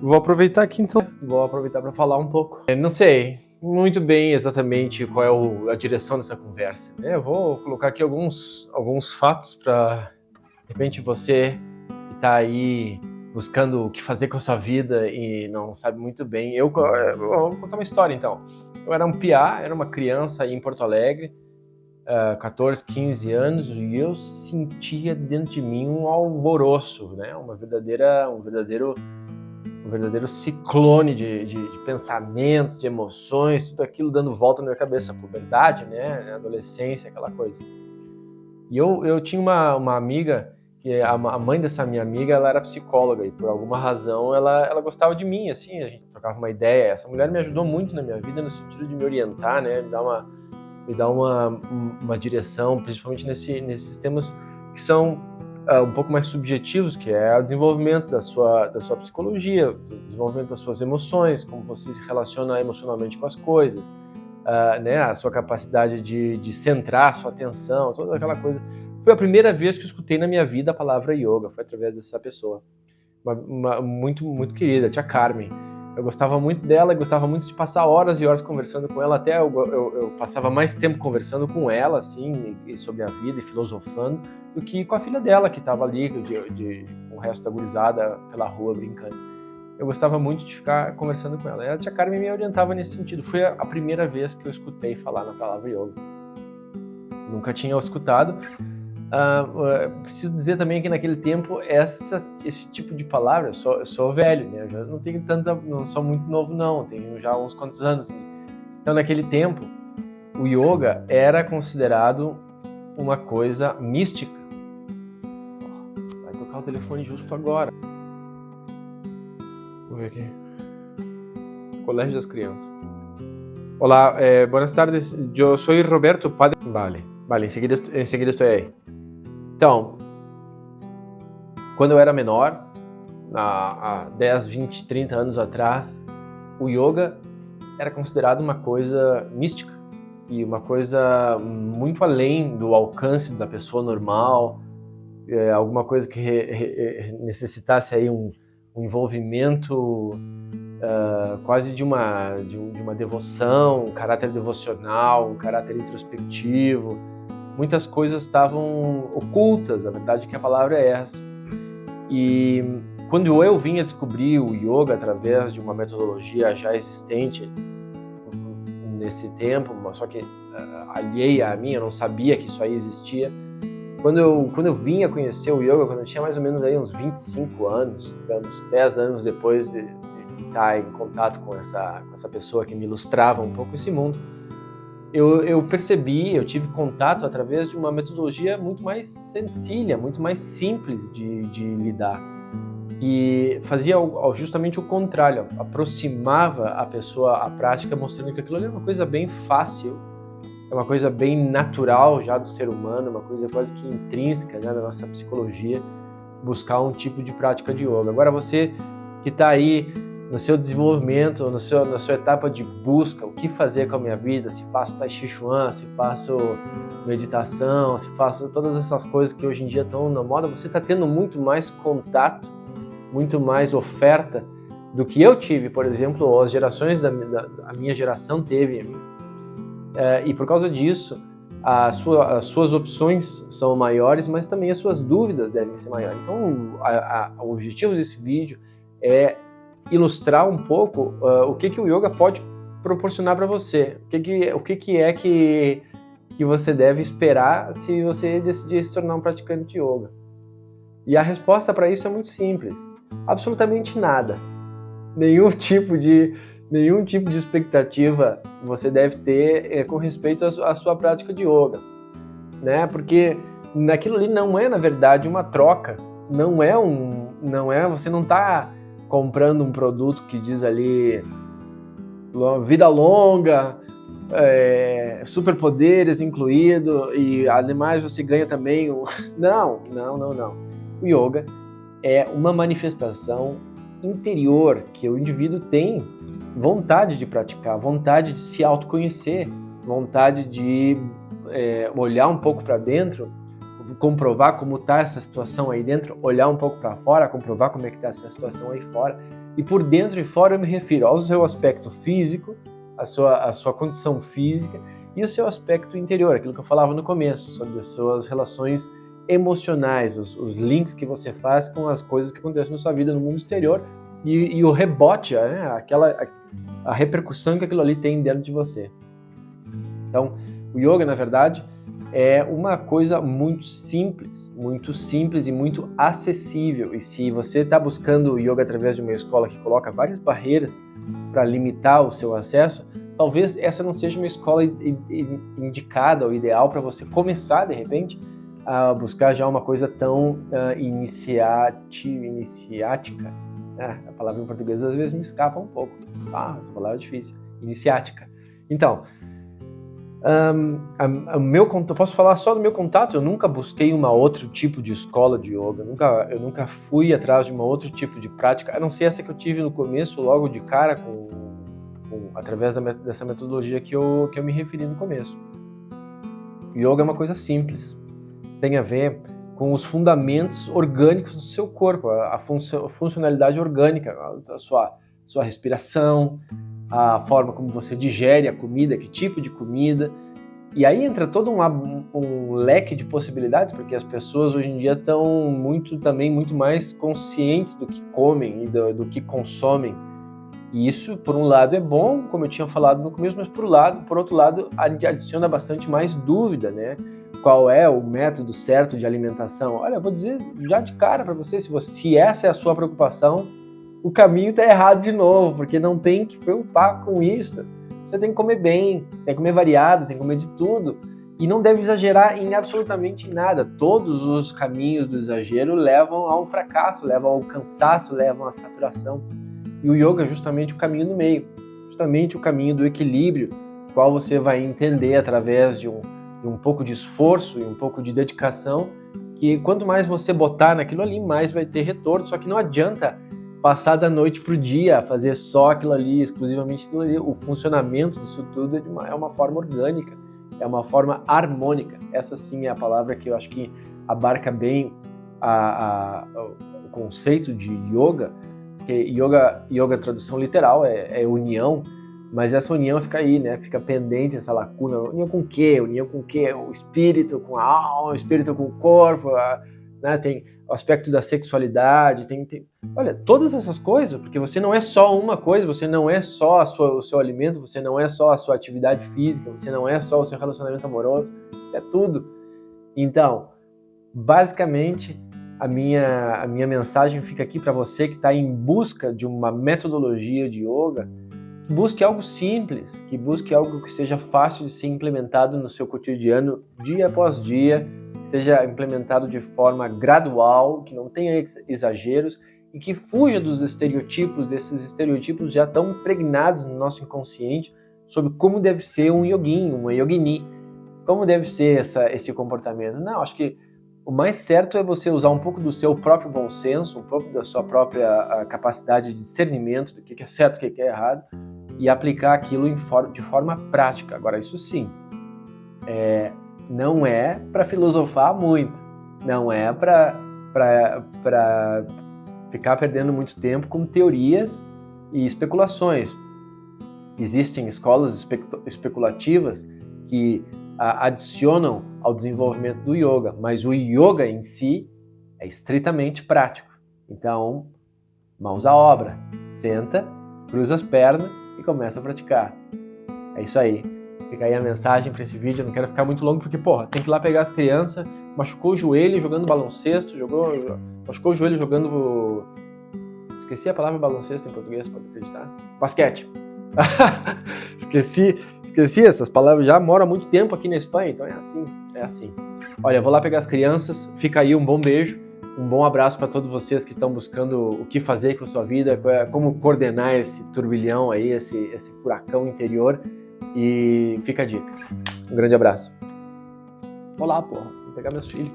Vou aproveitar aqui então. Vou aproveitar para falar um pouco. Não sei muito bem exatamente qual é a direção dessa conversa, né? Eu vou colocar aqui alguns fatos para, de repente, você que está aí buscando o que fazer com a sua vida e não sabe muito bem. Eu vou contar uma história então. Eu era um piá, era uma criança aí em Porto Alegre, 14, 15 anos, e eu sentia dentro de mim um alvoroço, né? Um verdadeiro ciclone de pensamentos, de emoções, tudo aquilo dando volta na minha cabeça, puberdade, né? Adolescência, aquela coisa. E eu tinha uma amiga, que a mãe dessa minha amiga, ela era psicóloga, e por alguma razão ela gostava de mim, assim, a gente trocava uma ideia. Essa mulher me ajudou muito na minha vida, no sentido de me orientar, né? Me dar uma direção, principalmente nesses temas que são um pouco mais subjetivos, que é o desenvolvimento da sua psicologia, o desenvolvimento das suas emoções, como você se relaciona emocionalmente com as coisas, né, a sua capacidade de centrar a sua atenção, toda aquela coisa. Foi a primeira vez que eu escutei na minha vida a palavra yoga, foi através dessa pessoa, muito, muito querida, a tia Carmen. Eu gostava muito dela e gostava muito de passar horas e horas conversando com ela, até eu passava mais tempo conversando com ela, assim, e sobre a vida e filosofando, do que com a filha dela, que estava ali, com o resto da gurizada pela rua brincando. Eu gostava muito de ficar conversando com ela. E a tia Carmen me orientava nesse sentido. Foi a primeira vez que eu escutei falar na palavra yoga. Nunca tinha escutado. Preciso dizer também que naquele tempo esse tipo de palavra, eu sou velho, né? Eu já não tenho não sou muito novo não, tenho já uns quantos anos. Então naquele tempo o yoga era considerado uma coisa mística. Vai tocar o telefone justo agora. Vou ver aqui. Colégio das Crianças. Olá, buenas tardes. Eu sou Roberto Padre. Vale, em seguida estou aí. Então, quando eu era menor, há 10, 20, 30 anos atrás, o yoga era considerado uma coisa mística e uma coisa muito além do alcance da pessoa normal, alguma coisa que necessitasse aí um envolvimento quase de uma devoção, um caráter devocional, um caráter introspectivo. Muitas coisas estavam ocultas, a verdade é que a palavra é essa. E quando eu vim a descobrir o yoga através de uma metodologia já existente nesse tempo, só que alheia a mim, eu não sabia que isso aí existia. Quando eu vim a conhecer o yoga, quando eu tinha mais ou menos aí uns 25 anos, digamos, 10 anos depois de estar em contato com essa pessoa que me ilustrava um pouco esse mundo, eu percebi, eu tive contato através de uma metodologia muito mais sencilla, muito mais simples de lidar, e fazia justamente o contrário, aproximava a pessoa à prática, mostrando que aquilo ali é uma coisa bem fácil, é uma coisa bem natural já do ser humano, uma coisa quase que intrínseca, né, da nossa psicologia, buscar um tipo de prática de yoga. Agora você que está aí no seu desenvolvimento, na sua etapa de busca, o que fazer com a minha vida, se faço Tai Chi Chuan, se faço meditação, se faço todas essas coisas que hoje em dia estão na moda, você está tendo muito mais contato, muito mais oferta do que eu tive, por exemplo, as gerações da minha geração teve. E por causa disso, as suas opções são maiores, mas também as suas dúvidas devem ser maiores. Então, o objetivo desse vídeo é ilustrar um pouco o que o yoga pode proporcionar para você, o que é que você deve esperar se você decidir se tornar um praticante de yoga. E a resposta para isso é muito simples, absolutamente nada. Nenhum tipo de expectativa você deve ter com respeito à sua prática de yoga, né? Porque naquilo ali não é, na verdade, uma troca, você não está comprando um produto que diz ali vida longa, superpoderes incluído, e ademais você ganha também Não. O yoga é uma manifestação interior que o indivíduo tem vontade de praticar, vontade de se autoconhecer, vontade de olhar um pouco para dentro, comprovar como está essa situação aí dentro, olhar um pouco para fora, comprovar como é que está essa situação aí fora, E por dentro e fora eu me refiro ao seu aspecto físico, a sua condição física e o seu aspecto interior, aquilo que eu falava no começo, sobre as suas relações emocionais, os links que você faz com as coisas que acontecem na sua vida no mundo exterior e o rebote, né? A repercussão que aquilo ali tem dentro de você. Então, o yoga, na verdade, é uma coisa muito simples e muito acessível. E se você está buscando o yoga através de uma escola que coloca várias barreiras para limitar o seu acesso, talvez essa não seja uma escola indicada ou ideal para você começar, de repente, a buscar já uma coisa tão iniciática. A palavra em português às vezes me escapa um pouco. Essa palavra é difícil. Iniciática. Então, eu posso falar só do meu contato. Eu nunca busquei um outro tipo de escola de yoga. Eu nunca fui atrás de um outro tipo de prática, a não ser essa que eu tive no começo, logo de cara, através dessa metodologia que eu me referi no começo. Yoga é uma coisa simples. Tem a ver com os fundamentos orgânicos do seu corpo, a funcionalidade orgânica, a sua respiração, a forma como você digere a comida, que tipo de comida. E aí entra todo um leque de possibilidades, porque as pessoas hoje em dia estão muito mais conscientes do que comem e do que consomem. E isso, por um lado, é bom, como eu tinha falado no começo, mas por outro lado, adiciona bastante mais dúvida, né? Qual é o método certo de alimentação? Olha, eu vou dizer já de cara para você, se essa é a sua preocupação, o caminho está errado de novo, porque não tem que preocupar com isso. Você tem que comer bem, tem que comer variado, tem que comer de tudo. E não deve exagerar em absolutamente nada. Todos os caminhos do exagero levam ao fracasso, levam ao cansaço, levam à saturação. E o yoga é justamente o caminho no meio, justamente o caminho do equilíbrio, qual você vai entender através de um pouco de esforço e um pouco de dedicação, que quanto mais você botar naquilo ali, mais vai ter retorno. Só que não adianta passar da noite para o dia, fazer só aquilo ali, exclusivamente aquilo ali. O funcionamento disso tudo é uma forma orgânica, é uma forma harmônica. Essa sim é a palavra que eu acho que abarca bem o conceito de yoga, porque yoga tradução literal é união, mas essa união fica aí, né? Fica pendente essa lacuna. União com o quê? União com o quê? O espírito com a alma, o espírito com o corpo, né? Tem o aspecto da sexualidade, olha, todas essas coisas, porque você não é só uma coisa, você não é só o seu alimento, você não é só a sua atividade física, você não é só o seu relacionamento amoroso, isso é tudo. Então, basicamente, a minha mensagem fica aqui para você que está em busca de uma metodologia de yoga, que busque algo simples, que busque algo que seja fácil de ser implementado no seu cotidiano, dia após dia, que seja implementado de forma gradual, que não tenha exageros e que fuja dos estereotipos, desses estereotipos já tão impregnados no nosso inconsciente sobre como deve ser um yoguin, uma yogini, como deve ser esse comportamento. Não, acho que o mais certo é você usar um pouco do seu próprio bom senso, um pouco da sua própria capacidade de discernimento do que é certo e o que é errado e aplicar aquilo de forma prática. Agora, isso sim, não é para filosofar muito, não é para ficar perdendo muito tempo com teorias e especulações. Existem escolas especulativas que adicionam ao desenvolvimento do yoga, mas o yoga em si é estritamente prático. Então, mãos à obra, senta, cruza as pernas e começa a praticar. É isso aí. Fica aí a mensagem para esse vídeo. Eu não quero ficar muito longo porque, tem que ir lá pegar as crianças, machucou o joelho jogando baloncesto, machucou o joelho jogando... Esqueci a palavra baloncesto em português, pode acreditar? Basquete. Esqueci essas palavras, já moro há muito tempo aqui na Espanha, então é assim. Olha, eu vou lá pegar as crianças, fica aí um bom beijo, um bom abraço para todos vocês que estão buscando o que fazer com a sua vida, como coordenar esse turbilhão aí, esse furacão interior, e fica a dica. Um grande abraço. Vou lá, vou pegar meus filhos.